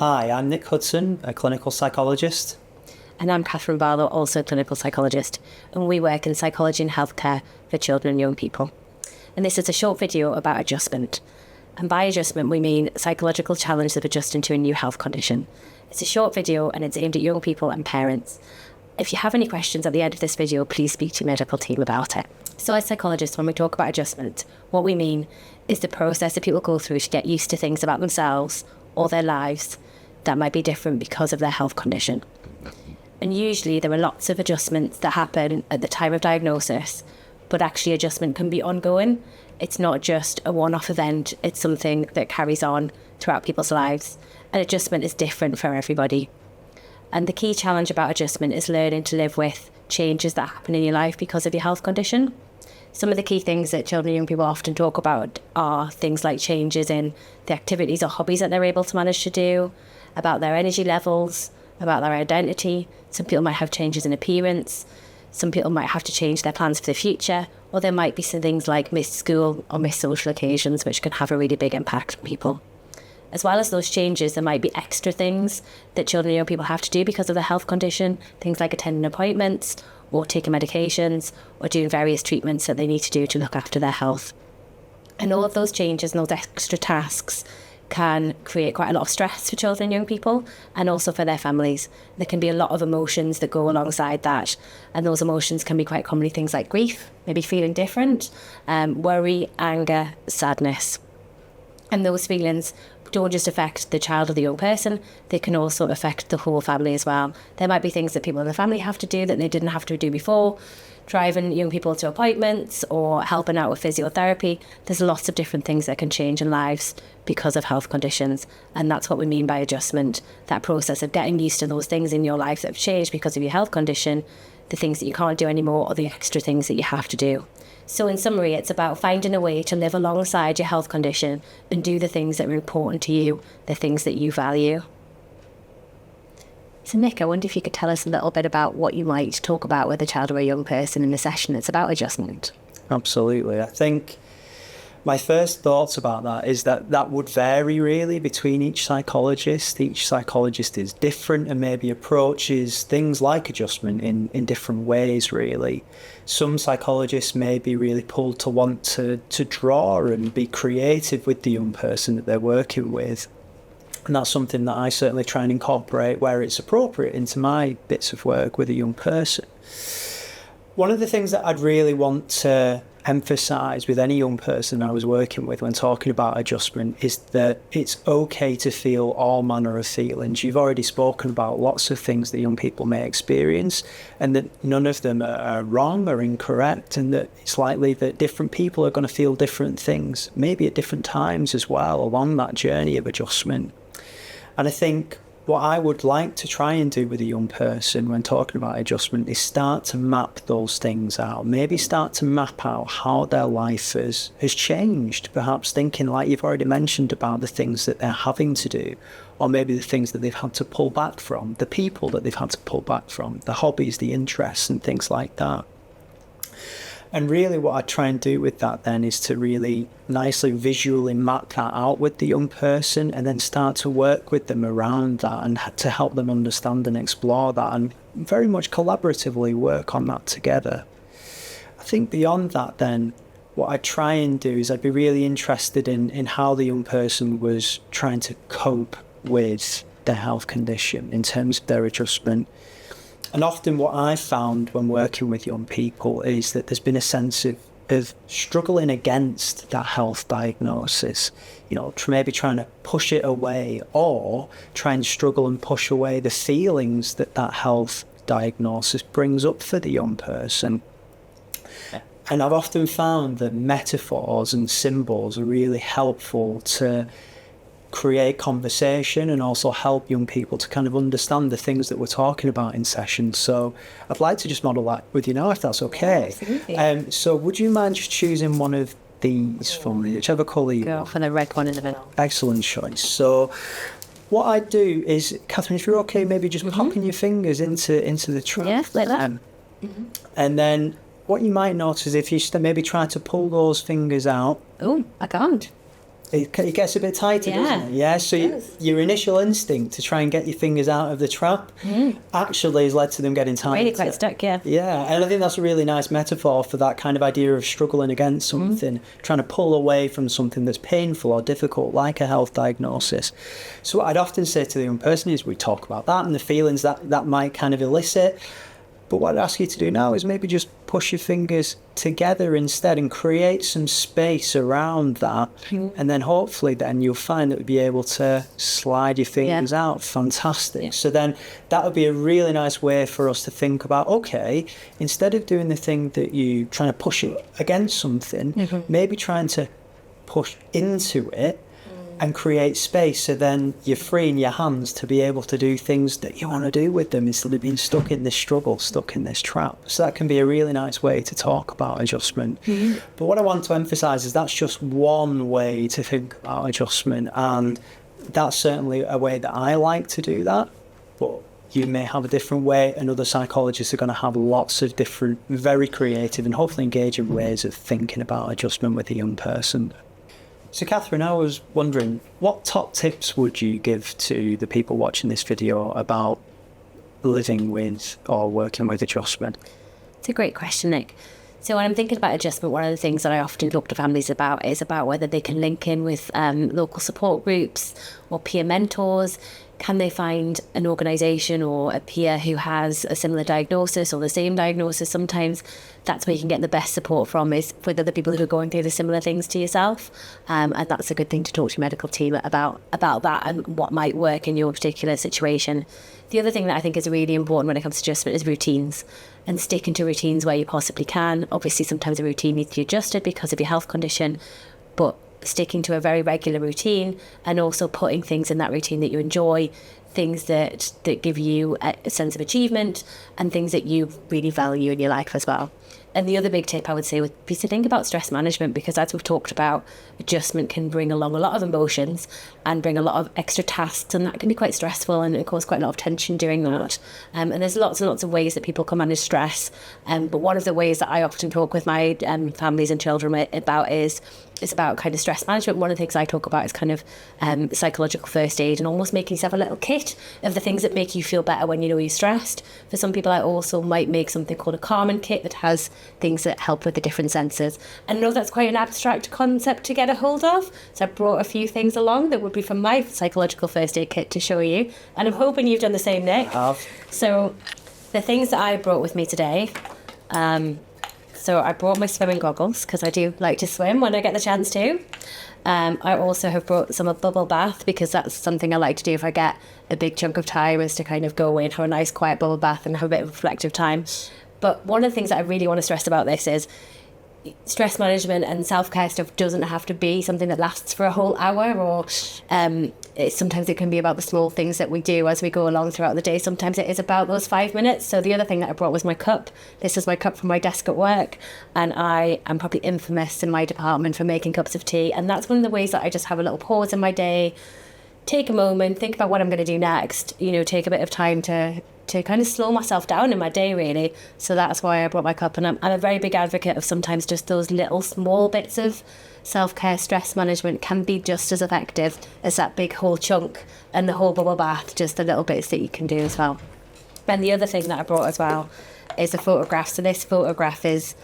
Hi, I'm Nick Hudson, a clinical psychologist. And I'm Catherine Barlow, also a clinical psychologist, and we work in psychology and healthcare for children and young people. And this is a short video about adjustment. And by adjustment, we mean psychological challenge of adjusting to a new health condition. It's a short video and it's aimed at young people and parents. If you have any questions at the end of this video, please speak to your medical team about it. So as psychologists, when we talk about adjustment, what we mean is the process that people go through to get used to things about themselves or their lives that might be different because of their health condition. And usually there are lots of adjustments that happen at the time of diagnosis, but actually adjustment can be ongoing. It's not just a one-off event, it's something that carries on throughout people's lives. And adjustment is different for everybody. And the key challenge about adjustment is learning to live with changes that happen in your life because of your health condition. Some of the key things that children and young people often talk about are things like changes in the activities or hobbies that they're able to manage to do, about their energy levels, about their identity. Some people might have changes in appearance. Some people might have to change their plans for the future, or there might be some things like missed school or missed social occasions, which can have a really big impact on people. As well as those changes, there might be extra things that children and young people have to do because of their health condition, things like attending appointments, or taking medications, or doing various treatments that they need to do to look after their health. And all of those changes and those extra tasks can create quite a lot of stress for children and young people, and also for their families. There can be a lot of emotions that go alongside that, and those emotions can be quite commonly things like grief, maybe feeling different, worry, anger, sadness. And those feelings don't just affect the child or the young person, they can also affect the whole family as well. There might be things that people in the family have to do that they didn't have to do before, driving young people to appointments or helping out with physiotherapy. There's lots of different things that can change in lives because of health conditions, and that's what we mean by adjustment, that process of getting used to those things in your life that have changed because of your health condition, the things that you can't do anymore or the extra things that you have to do. So in summary, it's about finding a way to live alongside your health condition and do the things that are important to you, the things that you value. So Nick, I wonder if you could tell us a little bit about what you might talk about with a child or a young person in a session that's about adjustment. Absolutely. I think my first thoughts about that is that would vary really between each psychologist. Each psychologist is different and maybe approaches things like adjustment in different ways really. Some psychologists may be really pulled to want to draw and be creative with the young person that they're working with. And that's something that I certainly try and incorporate where it's appropriate into my bits of work with a young person. One of the things that I'd really want to emphasise with any young person I was working with when talking about adjustment is that it's okay to feel all manner of feelings. You've already spoken about lots of things that young people may experience, and that none of them are wrong or incorrect, and that it's likely that different people are going to feel different things, maybe at different times as well along that journey of adjustment. And I think what I would like to try and do with a young person when talking about adjustment is start to map those things out. Maybe start to map out how their life has changed. Perhaps thinking, like you've already mentioned, about the things that they're having to do, or maybe the things that they've had to pull back from, the people that they've had to pull back from, the hobbies, the interests and things like that. And really what I try and do with that then is to really nicely visually map that out with the young person and then start to work with them around that and to help them understand and explore that and very much collaboratively work on that together. I think beyond that then, what I try and do is I'd be really interested in how the young person was trying to cope with their health condition in terms of their adjustment. And often what I've found when working with young people is that there's been a sense of struggling against that health diagnosis, maybe trying to push it away or try and struggle and push away the feelings that health diagnosis brings up for the young person. And I've often found that metaphors and symbols are really helpful to create conversation and also help young people to kind of understand the things that we're talking about in sessions. So I'd like to just model that with you now, if that's okay. Yeah, so would you mind just choosing one of these for me, whichever colour you go want? for the red one in the middle. Excellent choice. So what I do is, Catherine, if you're okay, maybe just popping your fingers into the trap. Yes, like that. And then what you might notice is if you maybe try to pull those fingers out. Oh, I can't. it gets a bit tighter, doesn't it? Yeah, so your initial instinct to try and get your fingers out of the trap actually has led to them getting tighter. Really quite stuck, yeah. Yeah, and I think that's a really nice metaphor for that kind of idea of struggling against something, trying to pull away from something that's painful or difficult, like a health diagnosis. So what I'd often say to the young person is we talk about that and the feelings that might kind of elicit. But what I'd ask you to do now is maybe just push your fingers together instead and create some space around that. And then hopefully then you'll find that you'll be able to slide your fingers out. Fantastic. Yeah. So then that would be a really nice way for us to think about, okay, instead of doing the thing that you trying to push it against something, maybe trying to push into it and create space, so then you're free in your hands to be able to do things that you want to do with them instead of being stuck in this struggle, stuck in this trap. So that can be a really nice way to talk about adjustment. But what I want to emphasise is that's just one way to think about adjustment, and that's certainly a way that I like to do that. But you may have a different way, and other psychologists are going to have lots of different, very creative and hopefully engaging ways of thinking about adjustment with a young person. So Catherine, I was wondering, what top tips would you give to the people watching this video about living with or working with adjustment? It's a great question, Nick. So when I'm thinking about adjustment, one of the things that I often talk to families about is about whether they can link in with local support groups or peer mentors. Can they find an organisation or a peer who has a similar diagnosis or the same diagnosis? Sometimes that's where you can get the best support from, is with other people who are going through the similar things to yourself. And that's a good thing to talk to your medical team about that and what might work in your particular situation. The other thing that I think is really important when it comes to adjustment is routines, and sticking to routines where you possibly can. Obviously, sometimes a routine needs to be adjusted because of your health condition, but sticking to a very regular routine and also putting things in that routine that you enjoy, things that give you a sense of achievement and things that you really value in your life as well. And the other big tip I would say would be to think about stress management, because as we've talked about, adjustment can bring along a lot of emotions and bring a lot of extra tasks, and that can be quite stressful and cause quite a lot of tension during that. And there's lots and lots of ways that people can manage stress. But one of the ways that I often talk with my families and children about is about kind of stress management. One of the things I talk about is kind of psychological first aid, and almost making yourself a little kit of the things that make you feel better when you know you're stressed. For some people, I also might make something called a calming kit that has things that help with the different senses. And I know that's quite an abstract concept to get a hold of, so I brought a few things along that would be from my psychological first aid kit to show you, and I'm hoping you've done the same, Nick. I have. So the things that I brought with me today, so I brought my swimming goggles because I do like to swim when I get the chance to. I also have brought some bubble bath, because that's something I like to do if I get a big chunk of time, is to kind of go away and have a nice quiet bubble bath and have a bit of reflective time. But one of the things that I really want to stress about this is stress management and self-care stuff doesn't have to be something that lasts for a whole hour, or sometimes it can be about the small things that we do as we go along throughout the day. Sometimes it is about those 5 minutes. So the other thing that I brought was my cup. This is my cup from my desk at work, and I am probably infamous in my department for making cups of tea, and that's one of the ways that I just have a little pause in my day, take a moment, think about what I'm going to do next, take a bit of time to kind of slow myself down in my day, really. So that's why I brought my cup, and I'm a very big advocate of sometimes just those little small bits of self-care. Stress management can be just as effective as that big whole chunk and the whole bubble bath, just the little bits that you can do as well. And the other thing that I brought as well is a photograph. So this photograph is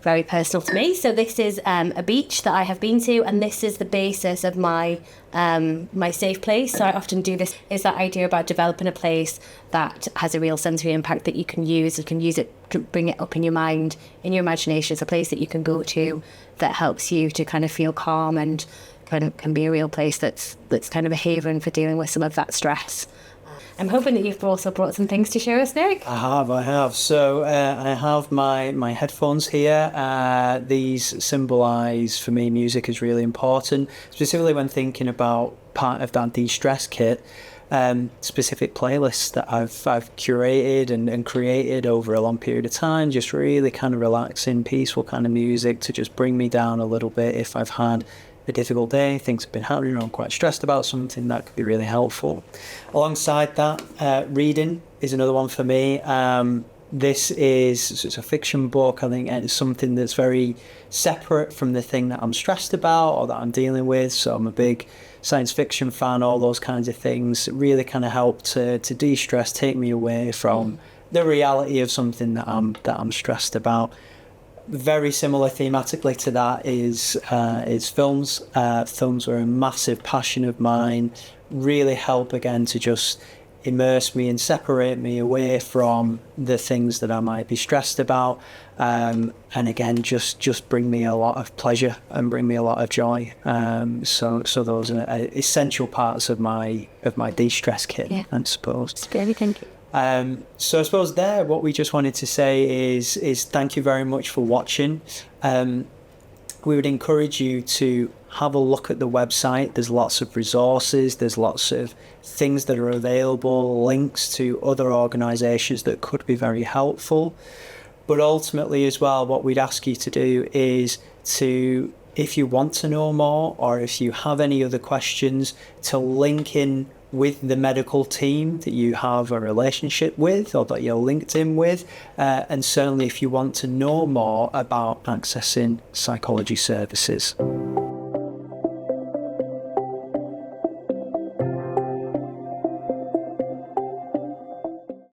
very personal to me. So this is a beach that I have been to, and this is the basis of my my safe place. So I often do this, is that idea about developing a place that has a real sensory impact that you can use. You can use it to bring it up in your mind, in your imagination. It's a place that you can go to that helps you to kind of feel calm, and kind of can be a real place that's kind of a haven for dealing with some of that stress. I'm hoping that you've also brought some things to show us, Nick. I have. So I have my headphones here. These symbolise, for me, music is really important, specifically when thinking about part of that de-stress kit. Specific playlists that I've curated and created over a long period of time, just really kind of relaxing, peaceful kind of music to just bring me down a little bit if I've had a difficult day, things have been happening, or I'm quite stressed about something. That could be really helpful. Alongside that, reading is another one for me. it's a fiction book. I think it's something that's very separate from the thing that I'm stressed about or that I'm dealing with. So I'm a big science fiction fan, all those kinds of things. It really kind of help to de-stress, take me away from the reality of something that I'm stressed about. Very similar thematically to that is films. Films are a massive passion of mine. Really help again to just immerse me and separate me away from the things that I might be stressed about, and again just bring me a lot of pleasure and bring me a lot of joy. So those are essential parts of my de-stress kit, I suppose. It's very thank you. So I suppose what we just wanted to say is thank you very much for watching. We would encourage you to have a look at the website. There's lots of resources, there's lots of things that are available, links to other organisations that could be very helpful. But ultimately as well, what we'd ask you to do is to, if you want to know more or if you have any other questions, to link in with the medical team that you have a relationship with or that you're linked in with, and certainly if you want to know more about accessing psychology services.